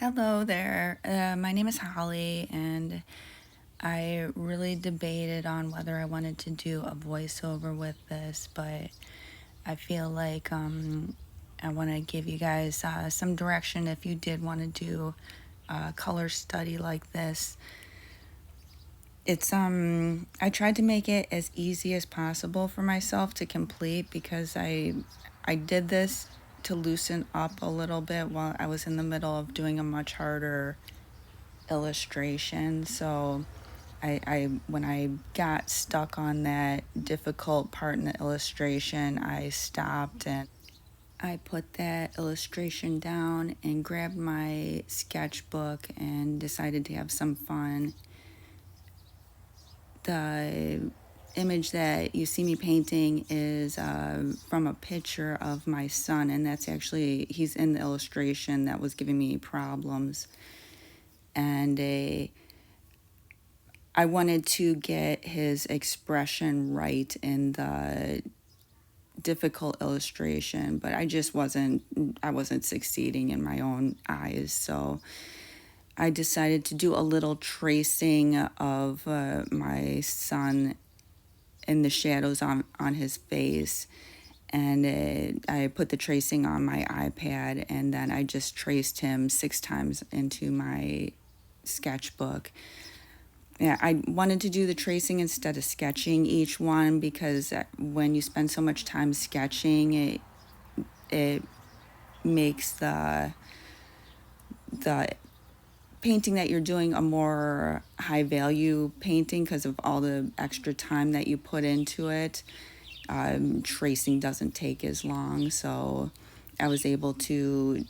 Hello there. My name is Holly, and I really debated on whether I wanted to do a voiceover with this, but I feel like I want to give you guys some direction if you did want to do a color study like this. I tried to make it as easy as possible for myself to complete because I did this to loosen up a little bit while I was in the middle of doing a much harder illustration. So I when I got stuck on that difficult part in the illustration, I stopped and I put that illustration down and grabbed my sketchbook and decided to have some fun. The image that you see me painting is from a picture of my son, and that's actually, he's in the illustration that was giving me problems. And I wanted to get his expression right in the difficult illustration, but I wasn't succeeding in my own eyes. So I decided to do a little tracing of my son in the shadows on his face. And I put the tracing on my iPad, and then I just traced him 6 times into my sketchbook. Yeah, I wanted to do the tracing instead of sketching each one because when you spend so much time sketching, it makes the painting that you're doing a more high value painting because of all the extra time that you put into it. Tracing doesn't take as long, so I was able to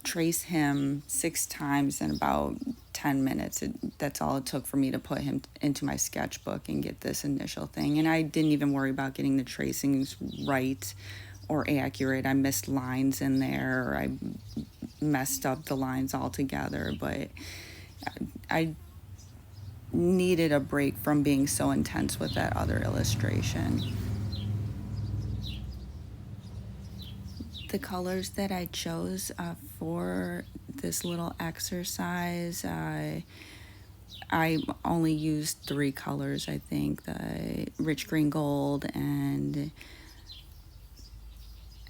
trace him 6 times in about 10 minutes. That's all it took for me to put him into my sketchbook and get this initial thing. And I didn't even worry about getting the tracings right or accurate. I missed lines in there, or I messed up the lines altogether, but I needed a break from being so intense with that other illustration. The colors that I chose for this little exercise, I only used 3 colors, I think. The rich green gold, and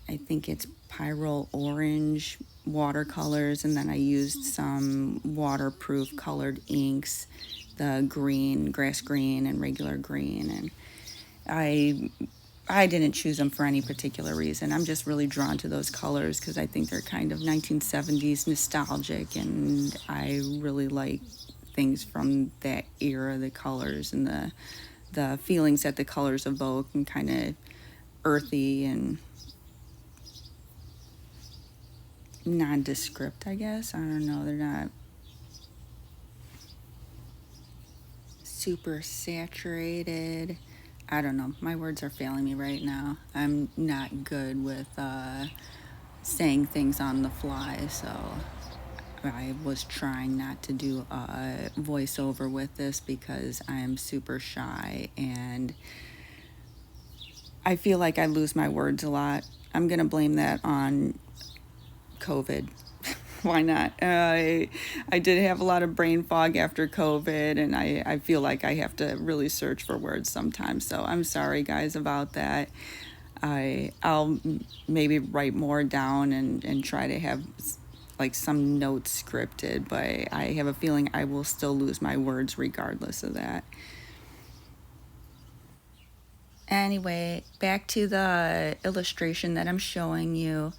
I think it's pyrrole orange watercolors, and then I used some waterproof colored inks, the green, grass green, and regular green. And I didn't choose them for any particular reason. I'm just really drawn to those colors because I think they're kind of 1970s nostalgic, and I really like things from that era, the colors and the feelings that the colors evoke, and kind of earthy and nondescript, I guess. I don't know. They're not super saturated. I don't know. My words are failing me right now. I'm not good with saying things on the fly, so I was trying not to do a voiceover with this because I am super shy and I feel like I lose my words a lot. I'm going to blame that on COVID. Why not? I did have a lot of brain fog after COVID, and I feel like I have to really search for words sometimes. So I'm sorry, guys, about that. I'll maybe write more down and try to have like some notes scripted, but I have a feeling I will still lose my words regardless of that. Anyway, back to the illustration that I'm showing you.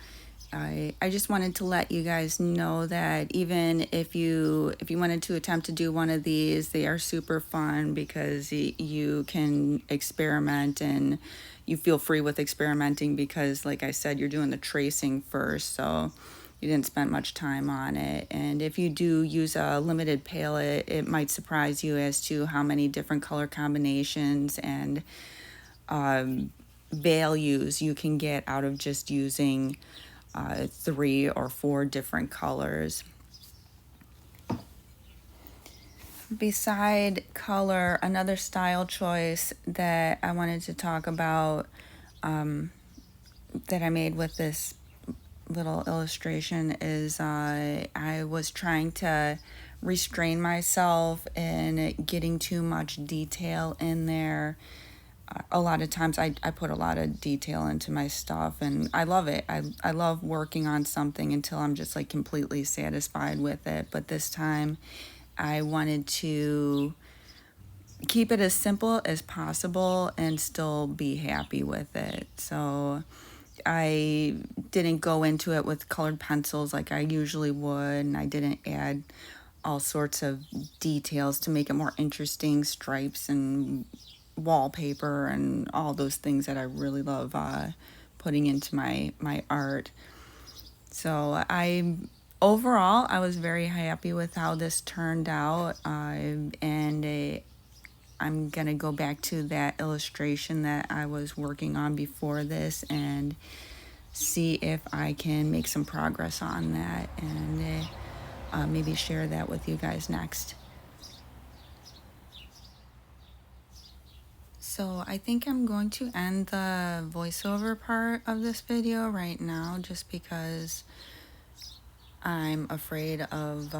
I just wanted to let you guys know that even if you wanted to attempt to do one of these, they are super fun because you can experiment, and you feel free with experimenting because, like I said, you're doing the tracing first, so you didn't spend much time on it. And if you do use a limited palette, it might surprise you as to how many different color combinations and values you can get out of just using 3 or 4 different colors. Beside color, another style choice that I wanted to talk about that I made with this little illustration is I was trying to restrain myself in getting too much detail in there. A lot of times I put a lot of detail into my stuff, and I love it. I love working on something until I'm just like completely satisfied with it. But this time I wanted to keep it as simple as possible and still be happy with it. So I didn't go into it with colored pencils like I usually would, and I didn't add all sorts of details to make it more interesting, stripes and wallpaper and all those things that I really love putting into my art. So overall I was very happy with how this turned out, and I'm gonna go back to that illustration that I was working on before this and see if I can make some progress on that, and maybe share that with you guys next. So I think I'm going to end the voiceover part of this video right now, just because I'm afraid of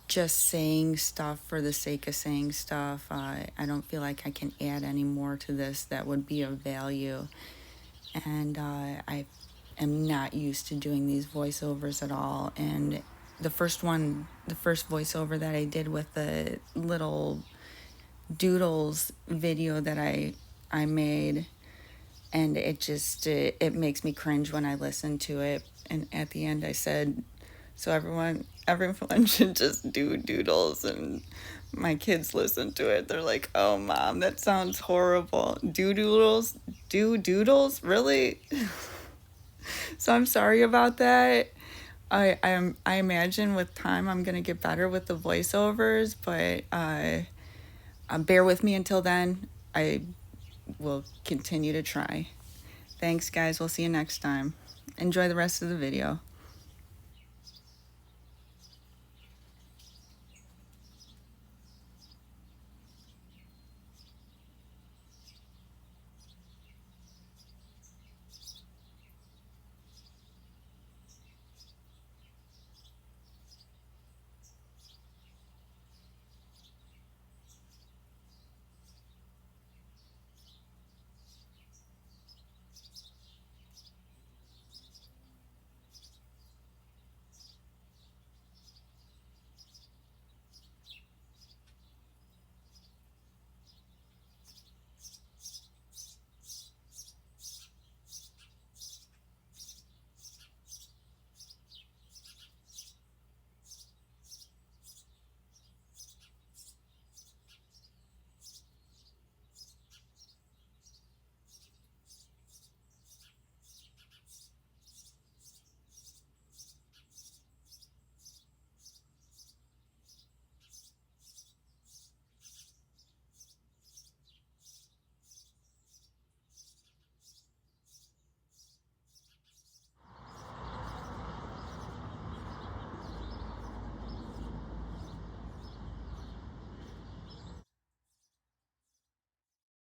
just saying stuff for the sake of saying stuff. I don't feel like I can add any more to this that would be of value. And I am not used to doing these voiceovers at all. And the first voiceover that I did with the little doodles video that I made, and it makes me cringe when I listen to it. And at the end I said, so everyone should just do doodles, and my kids listen to it. They're like, oh mom, that sounds horrible. Do doodles really? So I'm sorry about that. I imagine with time I'm gonna get better with the voiceovers, but bear with me until then. I will continue to try. Thanks guys, we'll see you next time. Enjoy the rest of the video.